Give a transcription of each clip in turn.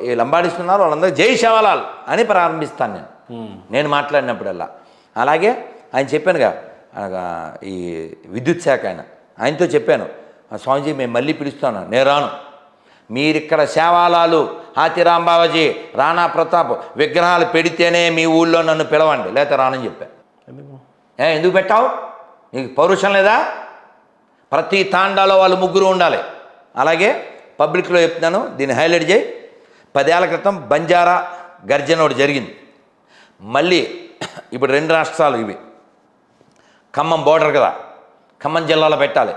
ఈ లంబాడిస్తున్నారు వాళ్ళందరూ జై శివలాల్ అని ప్రారంభిస్తాను నేను మాట్లాడినప్పుడల్లా. అలాగే ఆయన చెప్పానుగా ఈ విద్యుత్ శాఖ ఆయనతో చెప్పాను, స్వామీజీ మేము మళ్ళీ పిలుస్తాను, నేను రాను, మీరిక్కడ సేవాలాలు హాతీరాం బావాజీ రాణా ప్రతాప్ విగ్రహాలు పెడితేనే మీ ఊళ్ళో నన్ను పిలవండి, లేకపోతే రానని చెప్పా. ఎందుకు పెట్టావు, నీకు పౌరుషం లేదా? ప్రతి తాండాలో వాళ్ళు ముగ్గురు ఉండాలి. అలాగే పబ్లిక్లో చెప్తున్నాను, దీన్ని హైలైట్ చేయి. 10 ఏళ్ల క్రితం బంజారా గర్జన ఒకటి జరిగింది. మళ్ళీ ఇప్పుడు 2 రాష్ట్రాలు ఇవి, ఖమ్మం బోర్డర్ కదా, ఖమ్మం జిల్లాలో పెట్టాలి.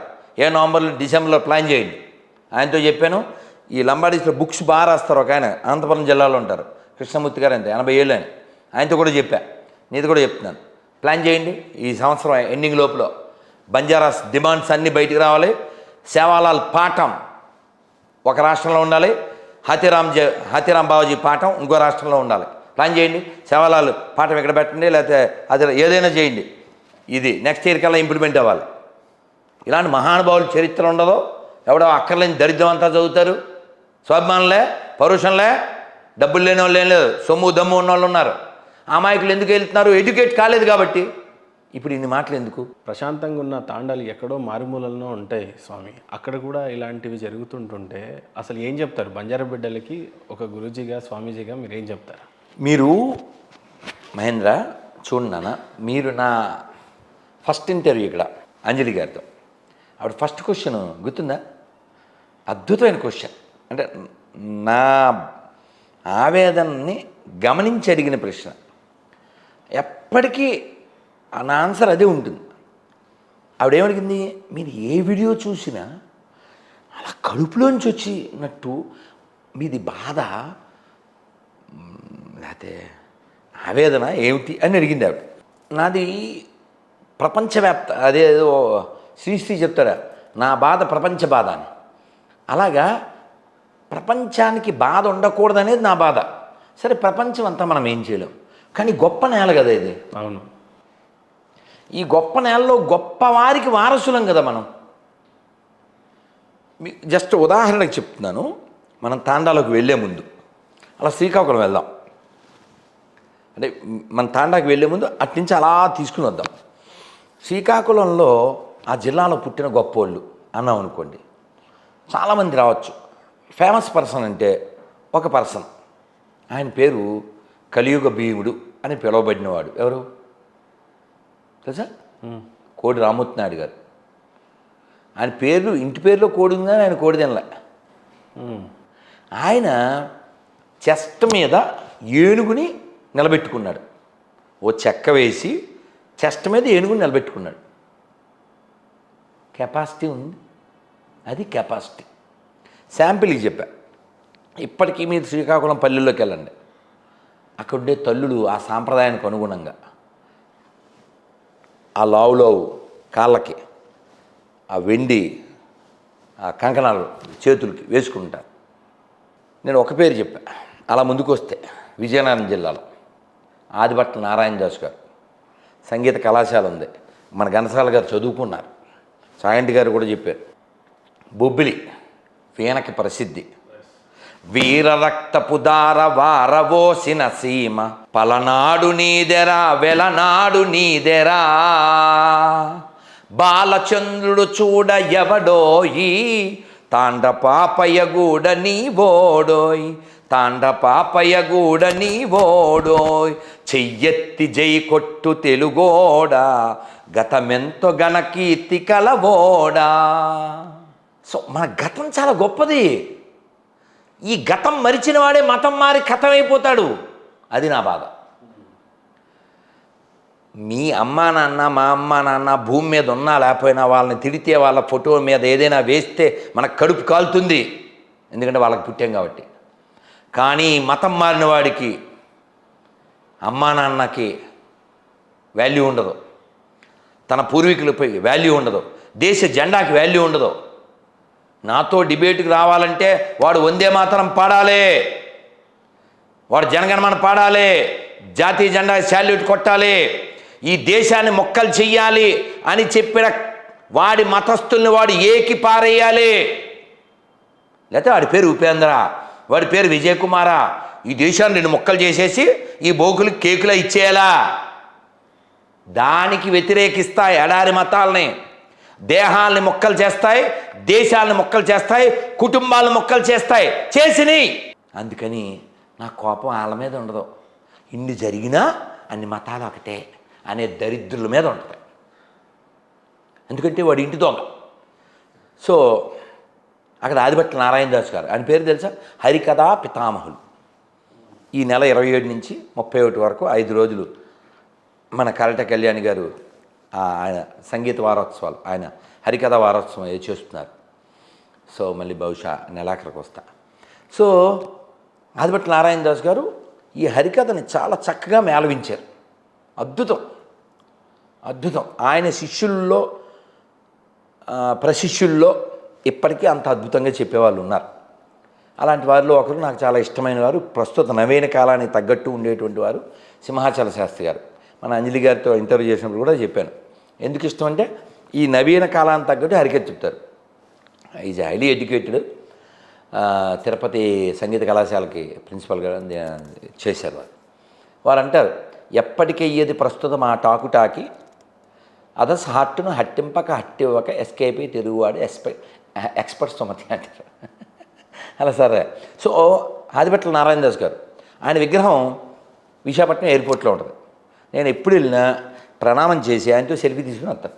నవంబర్లో డిసెంబర్లో ప్లాన్ చేయండి. ఆయనతో చెప్పాను. ఈ లంబాడీస్లో బుక్స్ బాగా రాస్తారు ఒక ఆయన, అనంతపురం జిల్లాలో ఉంటారు, కృష్ణమూర్తి గారు, అంతే 80 ఏళ్ళు అని. ఆయనతో కూడా చెప్పా, నీది కూడా చెప్తున్నాను, ప్లాన్ చేయండి. ఈ సంవత్సరం ఎండింగ్ లోపల బంజారాస్ డిమాండ్స్ అన్నీ బయటికి రావాలి. సేవాలాల్ పాఠం ఒక రాష్ట్రంలో ఉండాలి, హాతీరాం బావాజీ పాఠం ఇంకో రాష్ట్రంలో ఉండాలి. ప్లాన్ చేయండి. సేవాలాల్ పాఠం ఇక్కడ పెట్టండి, లేకపోతే అది ఏదైనా చేయండి. ఇది నెక్స్ట్ ఇయర్ కల్లా ఇంప్లిమెంట్ అవ్వాలి. ఇలాంటి మహానుభావులు చరిత్ర ఉండదు. ఎవడో అక్కర్లేని దరిద్రం అంతా చదువుతారు. స్వాభిమానంలే, పౌరుషంలే, డబ్బులు లేని వాళ్ళు ఏం లేదు, సొమ్ము దమ్ము ఉన్న వాళ్ళు ఉన్నారు. అమాయకులు ఎందుకు వెళ్తున్నారు? ఎడ్యుకేట్ కాలేదు కాబట్టి. ఇప్పుడు ఇన్ని మాటలు ఎందుకు? ప్రశాంతంగా ఉన్న తాండాలు ఎక్కడో మారుమూలలో ఉంటాయి స్వామి, అక్కడ కూడా ఇలాంటివి జరుగుతుంటుంటే అసలు ఏం చెప్తారు బంజారా బిడ్డలకి? ఒక గురూజీగా స్వామీజీగా మీరు ఏం చెప్తారు? మీరు మహేంద్ర చూడండి నాన్న, మీరు నా ఫస్ట్ ఇంటర్వ్యూ ఇక్కడ అంజలి గారితో, ఆవిడ ఫస్ట్ క్వశ్చన్ గుర్తుందా? అద్భుతమైన క్వశ్చన్. అంటే నా ఆవేదనని గమనించి అడిగిన ప్రశ్న. ఎప్పటికీ నా ఆన్సర్ అదే ఉంటుంది. ఆవిడేమడిగింది, మీరు ఏ వీడియో చూసినా అలా కడుపులోంచి వచ్చినట్టు మీది బాధ లేకపోతే ఆవేదన ఏమిటి అని అడిగింది ఆవిడ. నాది ప్రపంచవ్యాప్త, అదేదో శ్రీశ్రీ చెప్తారా, నా బాధ ప్రపంచ బాధ అని. అలాగా ప్రపంచానికి బాధ ఉండకూడదనేది నా బాధ. సరే, ప్రపంచం అంతా మనం ఏం చేయలేం, కానీ గొప్ప నేల కదా ఇది. అవును, ఈ గొప్ప నేలలో గొప్ప వారికి వారసులం కదా మనం. జస్ట్ ఉదాహరణకు చెప్తున్నాను, మనం తాండాలోకి వెళ్ళే ముందు అలా శ్రీకాకుళం వెళ్దాం. అంటే మన తాండాకి వెళ్ళే ముందు అట్నుంచి అలా తీసుకుని వద్దాం. శ్రీకాకుళంలో ఆ జిల్లాలో పుట్టిన గొప్పోళ్ళు అన్నాం అనుకోండి, చాలామంది రావచ్చు. ఫేమస్ పర్సన్ అంటే ఒక పర్సన్, ఆయన పేరు కలియుగ భీముడు అని పిలువబడినవాడు. ఎవరు తెలుసా? కోడి రామూర్తి నాయుడు గారు. ఆయన పేరు, ఇంటి పేరులో కోడి ఉందని ఆయన కోడి తినలే. ఆయన చెస్ట్ మీద ఏనుగుని నిలబెట్టుకున్నాడు. ఓ చెక్క వేసి చెస్ట్ మీద ఏనుగుని నిలబెట్టుకున్నాడు. కెపాసిటీ ఉంది, అది కెపాసిటీ. శాంపిల్కి చెప్పా. ఇప్పటికీ మీరు శ్రీకాకుళం పల్లెల్లోకి వెళ్ళండి, అక్కడ ఉండే తల్లులు ఆ సాంప్రదాయానికి అనుగుణంగా ఆ లావులో కాళ్ళకి ఆ వెండి ఆ కంకణాలు చేతులకి వేసుకుంటారు. నేను ఒక పేరు చెప్పా. అలా ముందుకు వస్తే విజయనగరం జిల్లాలో ఆదిభట్ల నారాయణ దాస్ గారు సంగీత కళాశాల ఉంది, మన ఘనసాల గారు చదువుకున్నారు, సాయంటి గారు కూడా చెప్పారు. బొబ్బిలి వీణకి ప్రసిద్ధి. వీరరక్తపు దార వారవోసిన సీమ, పలనాడు నీదెరా వెలనాడు నీదెరా, బాలచంద్రుడు చూడ ఎవడోయి, తాండ పాపయ్యగూడ నీవోడోయ్, తాండ పాపయ్యగూడ నీవోడోయ్, చెయ్యెత్తి జై కొట్టు తెలుగోడా, గతమెంతో ఘనకీర్తి కలవోడా. సో మన గతం చాలా గొప్పది. ఈ గతం మరిచిన వాడే మతం మారి కథమైపోతాడు. అది నా బాధ. మీ అమ్మా నాన్న, మా అమ్మా నాన్న భూమి మీద ఉన్నా లేకపోయినా వాళ్ళని తిడితే, వాళ్ళ ఫోటో మీద ఏదైనా వేస్తే మనకు కడుపు కాలుతుంది, ఎందుకంటే వాళ్ళకి పుట్టాం కాబట్టి. కానీ మతం మారిన వాడికి అమ్మా నాన్నకి వాల్యూ ఉండదు, తన పూర్వీకులపై వాల్యూ ఉండదు, దేశ జెండాకి వాల్యూ ఉండదు. నాతో డిబేట్కి రావాలంటే వాడు వందే మాతరం పాడాలి, వాడు జనగణమన పాడాలి, జాతీయ జెండా శాల్యూట్ కొట్టాలి, ఈ దేశాన్ని మొక్కలు చెయ్యాలి అని చెప్పిన వాడి మతస్థుల్ని వాడు ఏకి పారేయాలి. లేకపోతే వాడి పేరు ఉపేంద్ర, వాడి పేరు విజయ్ కుమారా. ఈ దేశాన్ని 2 ముక్కలు చేసేసి ఈ బోకులు కేకులా ఇచ్చేయాలా? దానికి వ్యతిరేకిస్తాయి ఎడారి మతాలని. దేహాలని ముక్కలు చేస్తాయి, దేశాలని ముక్కలు చేస్తాయి, కుటుంబాలను ముక్కలు చేస్తాయి, చేసినాయి. అందుకని నా కోపం వాళ్ళ మీద ఉండదు. ఇన్ని జరిగినా అన్ని మతాలు ఒకటే అనే దరిద్రుల మీద ఉంటుంది. ఎందుకంటే వాడి ఇంటి దొంగ. సో అక్కడ ఆదిభట్ల నారాయణ దాస్ గారు, ఆయన పేరు తెలుసా? హరికథా పితామహులు. ఈ నెల 27 నుంచి 31 వరకు 5 రోజులు మన కరట కళ్యాణి గారు ఆయన సంగీత వారోత్సవాలు, ఆయన హరికథ వారోత్సవం చేస్తున్నారు. సో మళ్ళీ బహుశా నెలాఖరికి వస్తా. సో ఆదిభట్ల నారాయణ దాస్ గారు ఈ హరికథని చాలా చక్కగా మేళవించారు. అద్భుతం, అద్భుతం. ఆయన శిష్యుల్లో ప్రశిష్యుల్లో ఇప్పటికీ అంత అద్భుతంగా చెప్పేవాళ్ళు ఉన్నారు. అలాంటి వారిలో ఒకరు నాకు చాలా ఇష్టమైన వారు, ప్రస్తుత నవీన కాలానికి తగ్గట్టు ఉండేటువంటి వారు సింహాచల శాస్త్రి గారు. మన అంజలి గారితో ఇంటర్వ్యూ చేసినప్పుడు కూడా చెప్పాను. ఎందుకు ఇష్టం అంటే ఈ నవీన కాలానికి తగ్గట్టు హరికథ చెప్తారు. Is highly educated. తిరుపతి సంగీత కళాశాలకి ప్రిన్సిపల్గా చేశారు వారు. వారు అంటారు, ఎప్పటికయ్యేది ప్రస్తుతం ఆ టాకి అదస్ హార్ట్ను హట్టింపక హట్టివ్వక ఎస్కేపీ తిరుగువాడు ఎక్స్పర్ట్ సుమతి అంటారు. అలా సరే. సో ఆదిభట్ల నారాయణ దాస్ గారు, ఆయన విగ్రహం విశాఖపట్నం ఎయిర్పోర్ట్లో ఉంటుంది. నేను ఎప్పుడు వెళ్ళినా ప్రణామం చేసి ఆయనతో సెల్ఫీ తీసుకుని వస్తాను.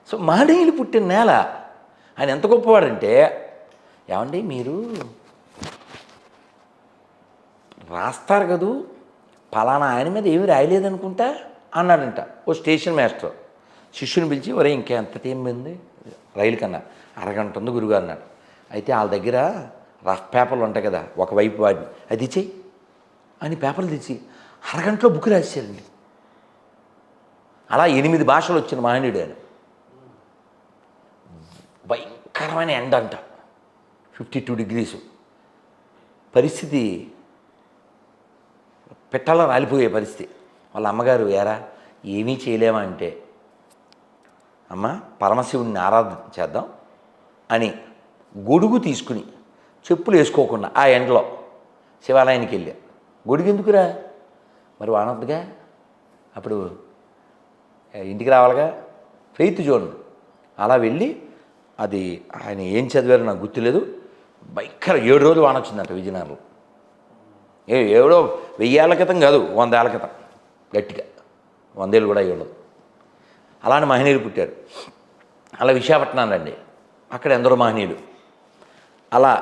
సో మహనీయులు పుట్టిన నేల. ఆయన ఎంత గొప్పవాడంటే, ఏమండి మీరు రాస్తారు కదూ, పలానా ఆయన మీద ఏమి రాయలేదనుకుంటా అన్నాడంట ఓ స్టేషన్ మాస్టర్. శిష్యుని పిలిచి, ఒరే ఇంకా ఎంత టైం ఉంది రైలు కన్నా, అరగంట ఉంది గురుగారు అన్నాడు. అయితే వాళ్ళ దగ్గర రఫ్ పేపర్లు ఉంటాయి కదా, ఒకవైపు వాడిని అది ఇచ్చేయి అని పేపర్లు తెచ్చి అరగంటలో బుక్ రాసేయాలండి. అలా 8 భాషలు వచ్చిన మహనీయుడు ఆయన. భయంకరమైన ఎండ అంట, 52 degrees. పరిస్థితి పెట్టాలో రాలిపోయే పరిస్థితి. వాళ్ళ అమ్మగారు, ఏరా ఏమీ చేయలేమా అంటే, అమ్మ పరమశివుడిని ఆరాధన చేద్దాం అని గొడుగు తీసుకుని చెప్పులు వేసుకోకుండా ఆ ఎండలో శివాలయానికి వెళ్ళా. గొడుగు ఎందుకురా, మరి వానొద్దుగా, అప్పుడు ఇంటికి రావాలిగా, ఫెయిత్ జోన్. అలా వెళ్ళి, అది ఆయన ఏం చదివారో నాకు గుర్తులేదు, భయంకర 7 రోజులు వాన వచ్చిందంట విజయనగరంలో. ఏడో 1000 ఏళ్ల క్రితం కాదు, 100 ఏళ్ల క్రితం, గట్టిగా 100 ఏళ్ళు కూడా అయ్యి ఉండదు. అలాంటి మహనీయులు పుట్టారు. అలా విశాఖపట్నం రండి, అక్కడ ఎందరో మహనీయులు. అలా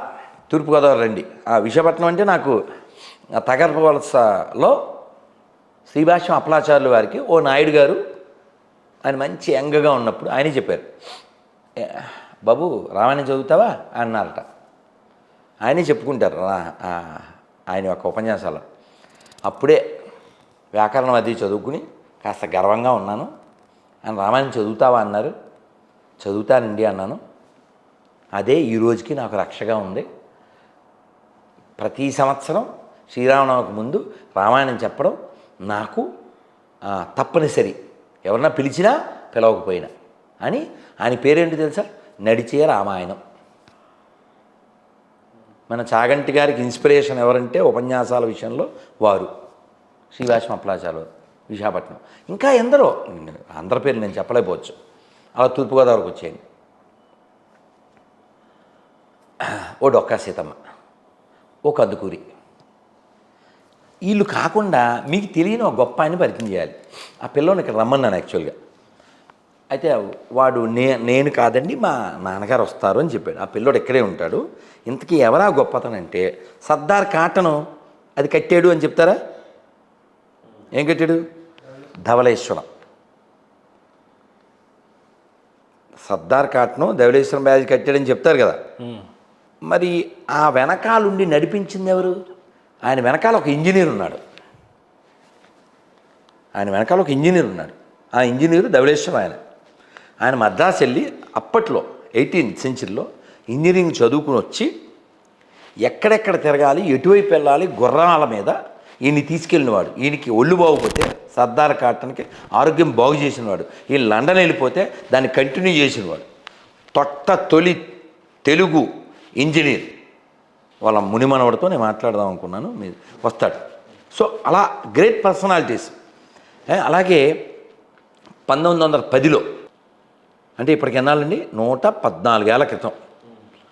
తూర్పుగోదావరి రండి. ఆ విశాఖపట్నం అంటే నాకు తగరపు వలసలో శ్రీభాష్యం అప్పలాచార్యుల వారికి ఓ నాయుడు గారు, ఆయన మంచి యంగగా ఉన్నప్పుడు ఆయనే చెప్పారు, బాబు రామాయణం చదువుతావా అన్నారట. ఆయనే చెప్పుకుంటారు ఆయన యొక్క ఉపన్యాసాలు. అప్పుడే వ్యాకరణం అది చదువుకుని కాస్త గర్వంగా ఉన్నాను. ఆయన రామాయణం చదువుతావా అన్నారు. చదువుతానండి అన్నాను. అదే ఈ రోజుకి నాకు రక్షగా ఉంది. ప్రతి సంవత్సరం శ్రీరామనవమికి ముందు రామాయణం చెప్పడం నాకు తప్పనిసరి, ఎవరన్నా పిలిచినా పిలవకపోయినా అని. ఆయన పేరేంటి తెలుసా? నడిచే రామాయణం. మన చాగంటి గారికి ఇన్స్పిరేషన్ ఎవరంటే ఉపన్యాసాల విషయంలో వారు శ్రీభాష్యం అప్పలాచార్యులు విశాఖపట్నం. ఇంకా ఎందరో, అందరి పేర్లు నేను చెప్పలేకపోవచ్చు. అలా తూర్పుగోదావరికి వచ్చేయండి. ఓ డొక్కా సీతమ్మ, ఓ కందుకూరి. వీళ్ళు కాకుండా మీకు తెలియని ఒక గొప్ప ఆయన పరిచయం చేయాలి. ఆ పిల్లోని ఇక్కడ రమ్మన్నాను యాక్చువల్గా. అయితే వాడు నేను కాదండి మా నాన్నగారు వస్తారు అని చెప్పాడు. ఆ పిల్లోడు ఇక్కడే ఉంటాడు. ఇంతకీ ఎవరా గొప్పతనం అంటే, సర్దార్ కాటను అది కట్టాడు అని చెప్తారా? ఏం కట్టాడు? ధవళేశ్వరం. సర్దార్ కాటను ధవళేశ్వరం బ్యాజ్ కట్టాడని చెప్తారు కదా. మరి ఆ వెనకాలుండి నడిపించింది ఎవరు? ఆయన వెనకాల ఒక ఇంజనీర్ ఉన్నాడు. ఆ ఇంజనీరు ధవళేశ్వరం. ఆయన మద్రాసు వెళ్ళి అప్పట్లో 18th centuryలో ఇంజనీరింగ్ చదువుకుని వచ్చి ఎక్కడెక్కడ తిరగాలి, ఎటువైపు వెళ్ళాలి, గుర్రాల మీద ఈయన్ని తీసుకెళ్ళినవాడు. ఈయనకి ఒళ్ళు బాగుపోతే సర్దార్ కాటన్కి ఆరోగ్యం బాగు చేసినవాడు. ఈయన లండన్ వెళ్ళిపోతే దాన్ని కంటిన్యూ చేసినవాడు. తొలి తెలుగు ఇంజనీర్ వాళ్ళ మునిమనవడితో నేను మాట్లాడదాం అనుకున్నాను, మీరు వస్తాడు. సో అలా గ్రేట్ పర్సనాలిటీస్. అలాగే 1910లో అంటే ఇప్పటికి ఎన్నాళ్ళండి, 114 ఏళ్ల క్రితం